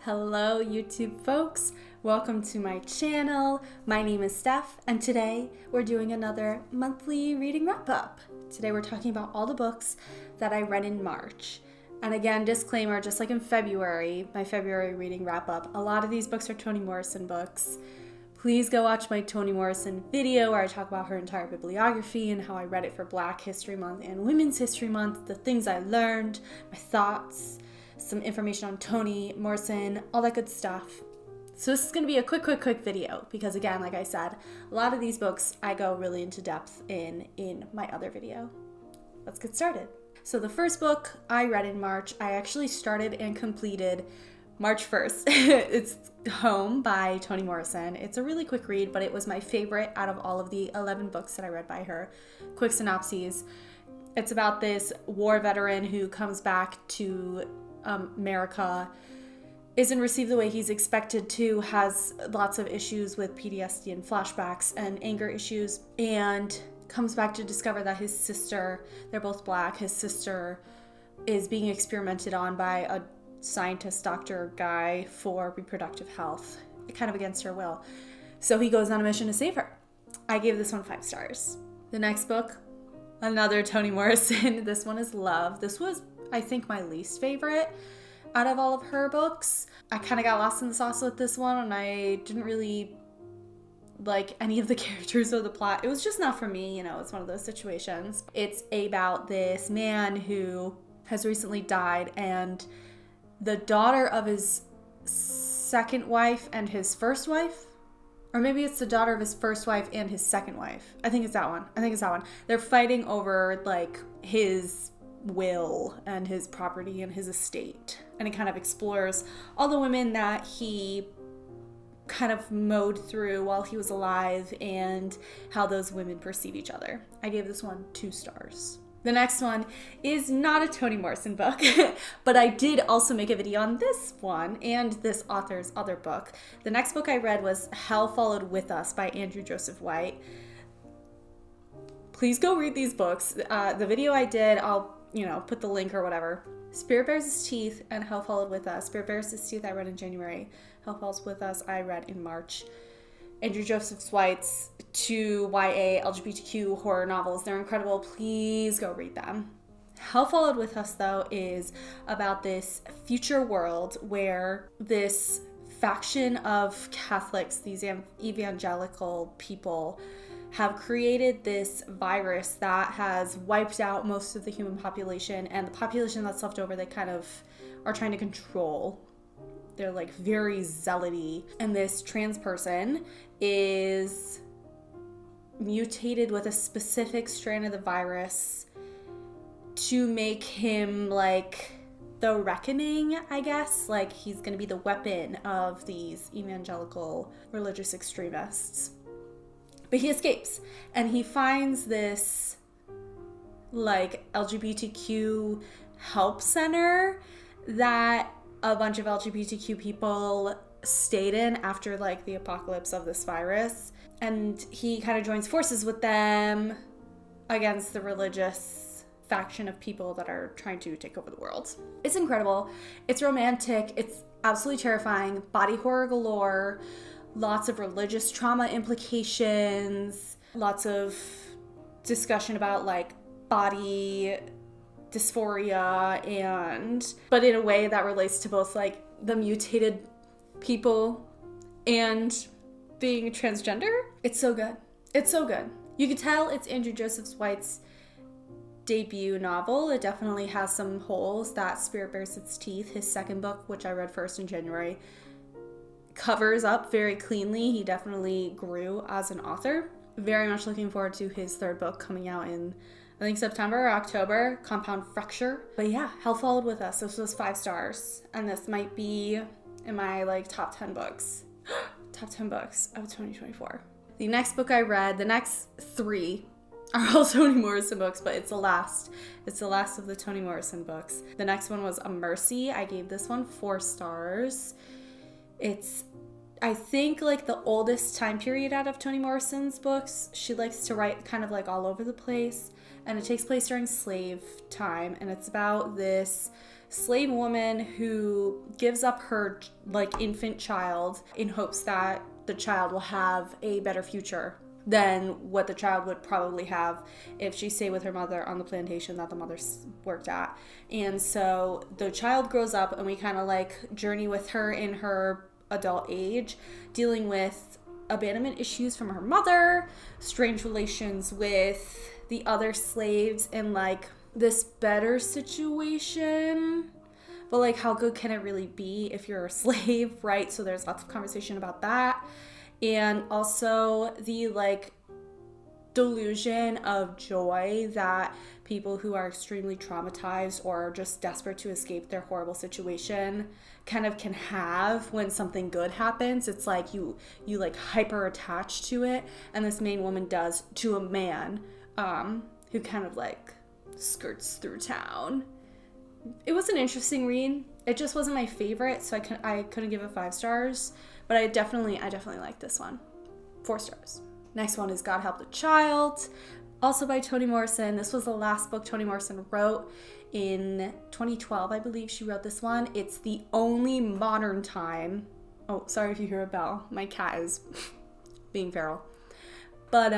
Hello YouTube folks, welcome to my channel. My name is Steph and today we're doing another monthly reading wrap up. Today we're talking about all the books that I read in March. And again, disclaimer, just like in February, my February reading wrap up, a lot of these books are Toni Morrison books. Please go watch my Toni Morrison video where I talk about her entire bibliography and how I read it for Black History Month and Women's History Month, the things I learned, my thoughts, some information on Toni Morrison, all that good stuff. So this is going to be a quick video because again, like I said, a lot of these books I go really into depth in my other video. Let's get started. So the first book I read in March, I actually started and completed March 1st. It's Home by Toni Morrison. It's a really quick read, but it was my favorite out of all of the 11 books that I read by her. Quick synopses. It's about this war veteran who comes back to America, isn't received the way he's expected to, has lots of issues with PTSD and flashbacks and anger issues, and comes back to discover that his sister, they're both Black, his sister is being experimented on by a scientist doctor guy for reproductive health, kind of against her will. So he goes on a mission to save her. I gave this one 5 stars. The next book, another Toni Morrison. This one is Love. This was, I think, my least favorite out of all of her books. I kind of got lost in the sauce with this one and I didn't really like any of the characters or the plot. It was just not for me, you know, it's one of those situations. It's about this man who has recently died and the daughter of his second wife and his first wife, or maybe it's the daughter of his first wife and his second wife. I think it's that one. They're fighting over like his will and his property and his estate. And it kind of explores all the women that he kind of mowed through while he was alive and how those women perceive each other. I gave this one 2 stars. The next one is not a Toni Morrison book, but I did also make a video on this one and this author's other book. The next book I read was Hell Followed With Us by Andrew Joseph White. Please go read these books. The video I did, I'll put the link or whatever. Spirit Bears Its Teeth and Hell Followed With Us. Spirit Bears Its Teeth I read in January. Hell Falls With Us I read in March. Andrew Joseph White's 2 YA LGBTQ horror novels. They're incredible. Please go read them. Hell Followed With Us, though, is about this future world where this faction of Catholics, these evangelical people, have created this virus that has wiped out most of the human population, and the population that's left over they kind of are trying to control. They're like very zealoty, and this trans person is mutated with a specific strand of the virus to make him like the reckoning, I guess. Like he's gonna be the weapon of these evangelical religious extremists. But he escapes and he finds this like LGBTQ help center that a bunch of LGBTQ people stayed in after like the apocalypse of this virus. And he kind of joins forces with them against the religious faction of people that are trying to take over the world. It's incredible. It's romantic. It's absolutely terrifying. Body horror galore. Lots of religious trauma implications, lots of discussion about like body dysphoria but in a way that relates to both like the mutated people and being transgender. It's so good. It's so good. You could tell it's Andrew Joseph White's debut novel. It definitely has some holes that Spirit Bears Its Teeth, his second book, which I read first in January, covers up very cleanly. He definitely grew as an author. Very much looking forward to his third book coming out in, I think, September or October, Compound Fracture. But yeah, Hell Followed With Us. This was 5 stars. And this might be in my like top 10 books. Top 10 books of 2024. The next book I read, the next 3 are all Toni Morrison books, but it's the last. It's the last of the Toni Morrison books. The next one was A Mercy. I gave this one 4 stars. It's, I think, like the oldest time period out of Toni Morrison's books. She likes to write kind of like all over the place. and it takes place during slave time, and it's about this slave woman who gives up her like infant child in hopes that the child will have a better future than what the child would probably have if she stayed with her mother on the plantation that the mother worked at. And so the child grows up, and we kind of like journey with her in her adult age, dealing with abandonment issues from her mother, strange relations with the other slaves, and like this better situation. But like, how good can it really be if you're a slave, right? So there's lots of conversation about that. And also the like delusion of joy that people who are extremely traumatized or are just desperate to escape their horrible situation kind of can have when something good happens. It's like you like hyper attached to it, and this main woman does to a man who kind of like skirts through town. It was an interesting read. It just wasn't my favorite, so I couldn't give it 5 stars, but I definitely like this one. 4 stars. Next one is God Help the Child, also by Toni Morrison. This was the last book Toni Morrison wrote in 2012, I believe she wrote this one. It's the only modern time. Oh, sorry if you hear a bell. My cat is being feral. But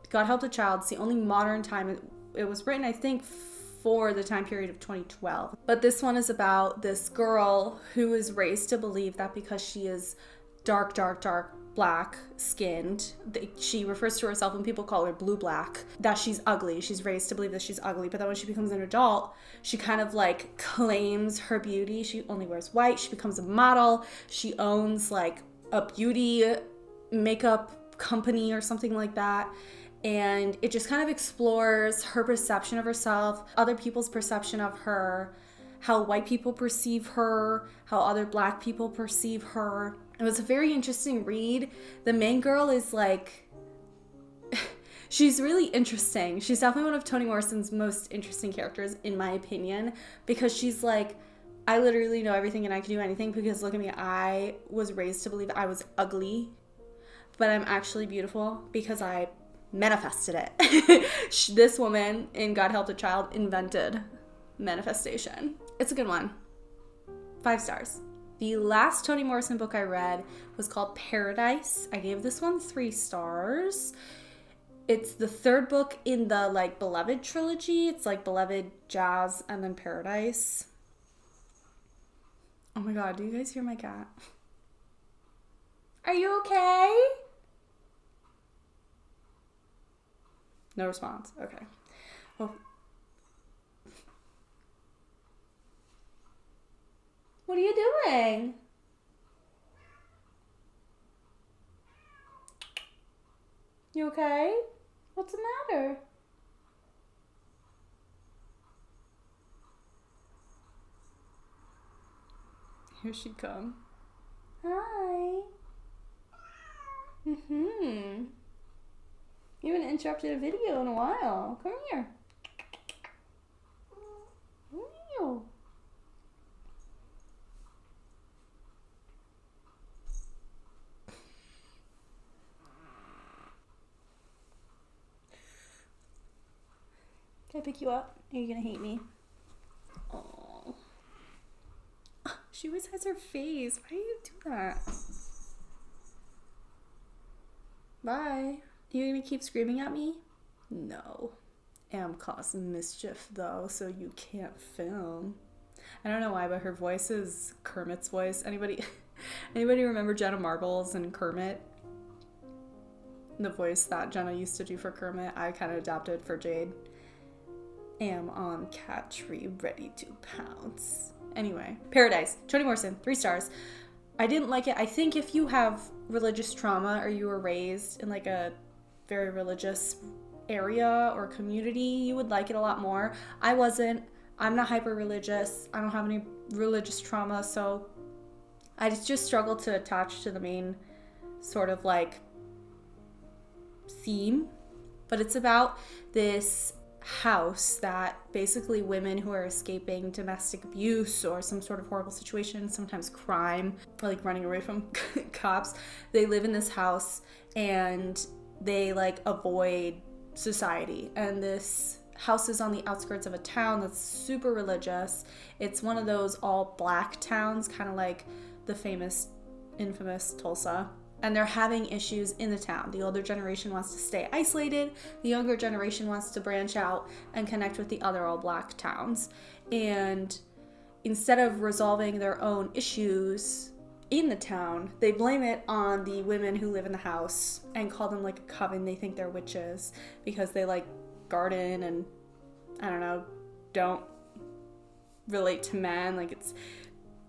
God Help the Child, it's the only modern time. It was written, I think, for the time period of 2012. But this one is about this girl who is raised to believe that because she is dark black skinned, she refers to herself, when people call her blue black, that she's ugly. She's raised to believe that she's ugly. But then when she becomes an adult, she kind of like claims her beauty. She only wears white. She becomes a model. She owns like a beauty makeup company or something like that. And it just kind of explores her perception of herself, other people's perception of her, how white people perceive her, how other black people perceive her. It was a very interesting read. The main girl is like, she's really interesting. She's definitely one of Toni Morrison's most interesting characters, in my opinion, because she's like, I literally know everything and I can do anything because look at me, I was raised to believe I was ugly, but I'm actually beautiful because I manifested it. This woman in God Help the Child invented manifestation. It's a good one. 5 stars. The last Toni Morrison book I read was called Paradise. I gave this one 3 stars. It's the 3rd book in the like Beloved trilogy. It's like Beloved, Jazz, and then Paradise. Oh my god, do you guys hear my cat? Are you okay? No response. Okay. Well, what are you doing? You okay? What's the matter? Here she come. Hi. You haven't interrupted a video in a while. Come here. Come here. Can I pick you up? Are you gonna hate me? Oh. She always has her face. Why do you do that? Bye. You gonna keep screaming at me? No. Am causing mischief though, so you can't film. I don't know why, but her voice is Kermit's voice. Anybody remember Jenna Marbles and Kermit? The voice that Jenna used to do for Kermit, I kind of adapted for Jade. Am on cat tree, ready to pounce. Anyway, Paradise, Toni Morrison, 3 stars. I didn't like it. I think if you have religious trauma or you were raised in like a very religious area or community, you would like it a lot more. I wasn't. I'm not hyper religious. I don't have any religious trauma, so I just struggled to attach to the main sort of like theme. But it's about this house that basically women who are escaping domestic abuse or some sort of horrible situation, sometimes crime, like running away from cops, they live in this house and they like avoid society. And this houses on the outskirts of a town that's super religious. It's one of those all black towns, kind of like the infamous Tulsa. And they're having issues in the town. The older generation wants to stay isolated. The younger generation wants to branch out and connect with the other all black towns. And instead of resolving their own issues in the town, they blame it on the women who live in the house and call them like a coven. They think they're witches because they like garden and, I don't know, don't relate to men. Like, it's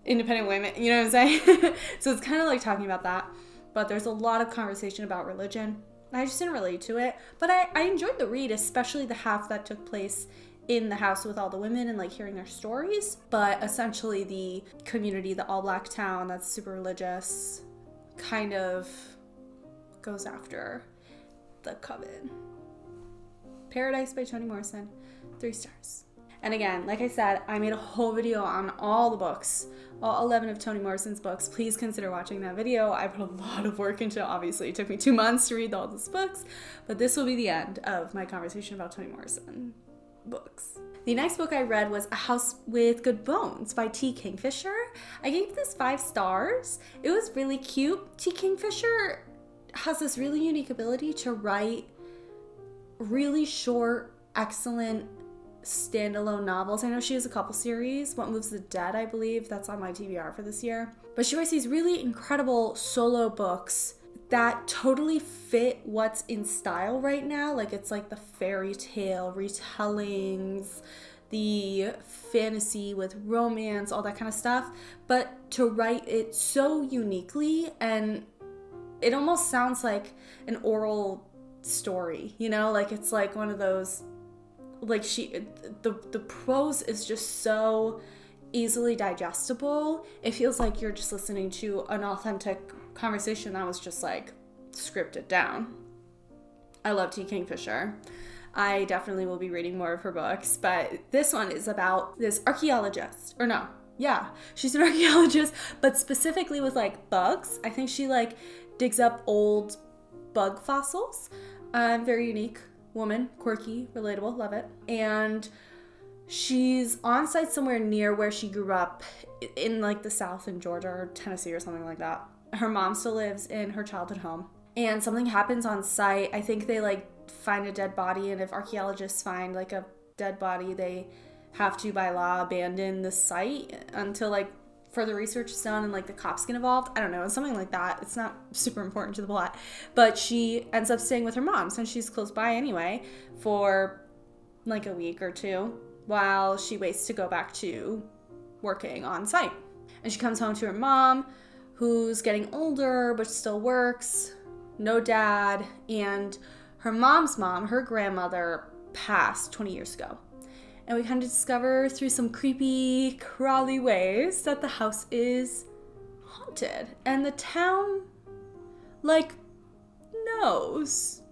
independent women, you know what I'm saying? So it's kind of like talking about that. But there's a lot of conversation about religion. I just didn't relate to it. But I enjoyed the read, especially the half that took place in the house with all the women and like hearing their stories. But essentially the community, the all black town that's super religious, kind of goes after the coven. Paradise by Toni Morrison, 3 stars. And again, like I said, I made a whole video on all the books, all 11 of Toni Morrison's books. Please consider watching that video. I put a lot of work into it. Obviously, it took me 2 months to read all those books, but this will be the end of my conversation about Toni Morrison books. The next book I read was A House with Good Bones by T. Kingfisher. I gave this 5 stars. It was really cute. T. Kingfisher has this really unique ability to write really short, excellent standalone novels. I know she has a couple series, What Moves the Dead, I believe, that's on my TBR for this year. But she writes these really incredible solo books that totally fit what's in style right now. Like, it's like the fairy tale retellings, the fantasy with romance, all that kind of stuff. But to write it so uniquely, and it almost sounds like an oral story, you know? Like, it's like one of those, like, the prose is just so easily digestible. It feels like you're just listening to an authentic conversation that was just like scripted down. I love T. Kingfisher. I definitely will be reading more of her books, but this one is about this archaeologist, or no, yeah, she's an archaeologist, but specifically with like bugs. I think she like digs up old bug fossils. Very unique woman, quirky, relatable, love it. And she's on site somewhere near where she grew up in like the South in Georgia or Tennessee or something like that. Her mom still lives in her childhood home, and something happens on site. I think they like find a dead body, and if archaeologists find like a dead body, they have to by law abandon the site until like further research is done and like the cops get involved. I don't know, something like that. It's not super important to the plot, but she ends up staying with her mom since she's close by anyway for like a week or 2 while she waits to go back to working on site. And she comes home to her mom, who's getting older but still works, no dad, and her mom's mom, her grandmother, passed 20 years ago. And we kind of discover through some creepy, crawly ways that the house is haunted. And the town, like, knows.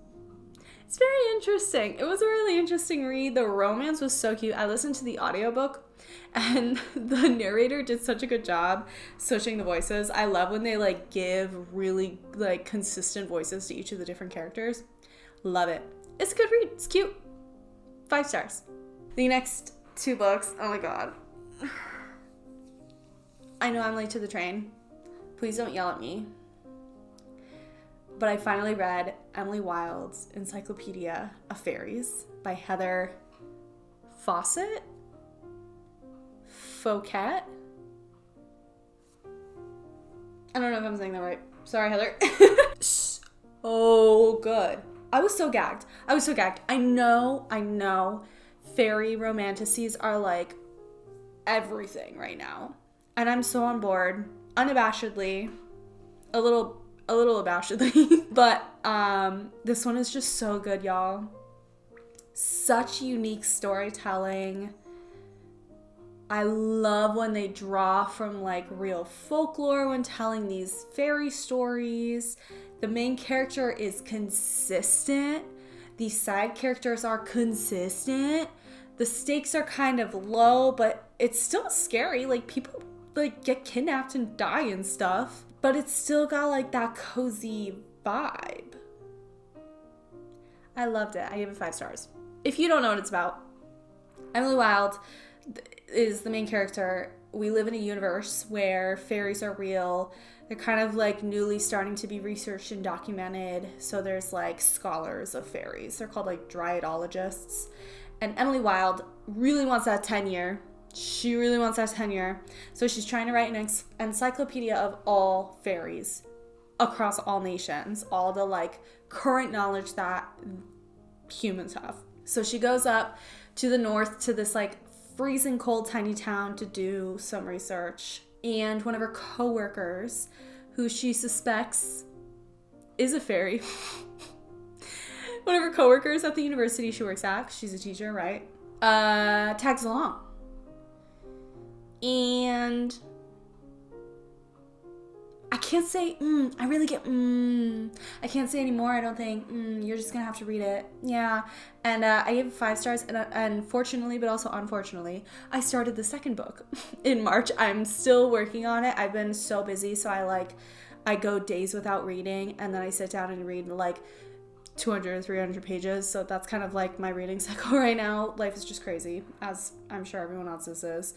It's very interesting. It was a really interesting read. The romance was so cute. I listened to the audiobook, and the narrator did such a good job switching the voices. I love when they, like, give really, like, consistent voices to each of the different characters. Love it. It's a good read. It's cute. 5 stars. The next 2 books, oh my god. I know I'm late to the train. Please don't yell at me. But I finally read Emily Wilde's Encyclopedia of Fairies by Heather Fawcett? Fouquet? I don't know if I'm saying that right. Sorry, Heather. So good. I was so gagged. I know. Fairy romanticides are like everything right now. And I'm so on board. Unabashedly. A little abashedly. But this one is just so good, y'all. Such unique storytelling. I love when they draw from like real folklore when telling these fairy stories. The main character is consistent. The side characters are consistent. The stakes are kind of low, but it's still scary. Like, people like get kidnapped and die and stuff, but it's still got like that cozy vibe. I loved it. I gave it 5 stars. if you don't know what it's about, Emily Wilde is the main character. We live in a universe where fairies are real. They're kind of like newly starting to be researched and documented. So there's like scholars of fairies. They're called like dryadologists. And Emily Wilde really wants that tenure. She really wants that tenure. So she's trying to write an encyclopedia of all fairies across all nations, all the like current knowledge that humans have. So she goes up to the north to this like freezing cold tiny town to do some research. And one of her co-workers, who she suspects is a fairy, one of her co-workers at the university she works at, she's a teacher, right? Tags along. And I can't say, I can't say anymore, I don't think. You're just gonna have to read it. Yeah. And I gave it 5 stars, and fortunately, but also unfortunately, I started the second book in March. I'm still working on it. I've been so busy, so I go days without reading, and then I sit down and read like 200 or 300 pages. So that's kind of like my reading cycle right now. Life is just crazy, as I'm sure everyone else's is.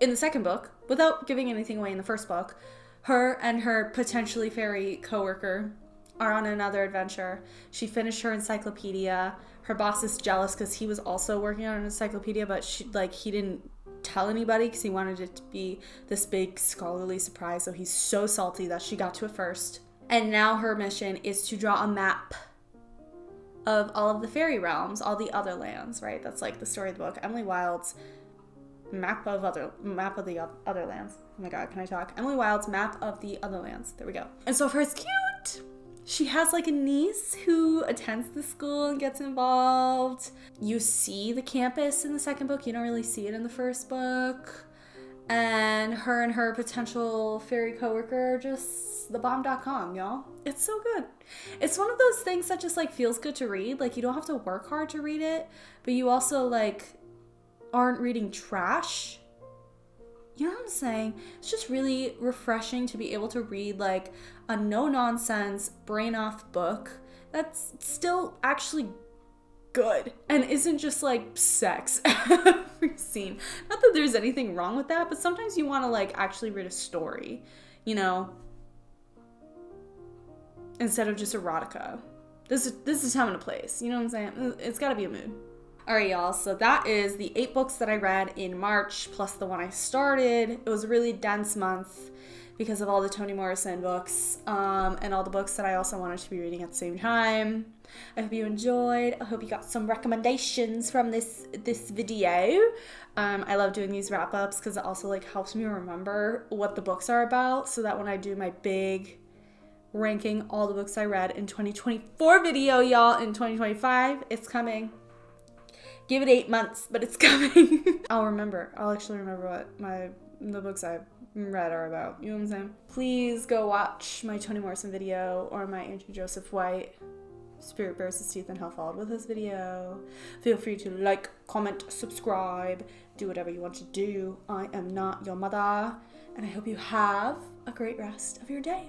In the second book, without giving anything away in the first book, her and her potentially fairy coworker are on another adventure. She finished her encyclopedia. Her boss is jealous because he was also working on an encyclopedia, but he didn't tell anybody because he wanted it to be this big scholarly surprise. So he's so salty that she got to it first. And now her mission is to draw a map of all of the fairy realms, all the other lands, right? That's like the story of the book. Emily Wilde's map of the other lands. Oh my god, can I talk? Emily Wilde's map of the other lands. There we go. And so for it's cute. She has like a niece who attends the school and gets involved. You see the campus in the second book. You don't really see it in the first book. And her potential fairy coworker are just thebomb.com, y'all. It's so good. It's one of those things that just like feels good to read. Like you don't have to work hard to read it, but you also like aren't reading trash. You know what I'm saying? It's just really refreshing to be able to read like a no-nonsense, brain-off book that's still actually good and isn't just like sex every scene. Not that there's anything wrong with that, but sometimes you want to like actually read a story, you know, instead of just erotica. This is time and a place. You know what I'm saying? It's got to be a mood. All right, y'all, so that is the 8 books that I read in March, plus the one I started. It was a really dense month because of all the Toni Morrison books and all the books that I also wanted to be reading at the same time. I hope you enjoyed. I hope you got some recommendations from this video. I love doing these wrap-ups because it also like helps me remember what the books are about so that when I do my big ranking all the books I read in 2024 video, y'all, in 2025, it's coming. Give it 8 months, but it's coming. I'll actually remember what the books I read are about. You know what I'm saying? Please go watch my Toni Morrison video or my Andrew Joseph White Spirit Bears His Teeth and How Followed with His video. Feel free to like, comment, subscribe, do whatever you want to do. I am not your mother, and I hope you have a great rest of your day.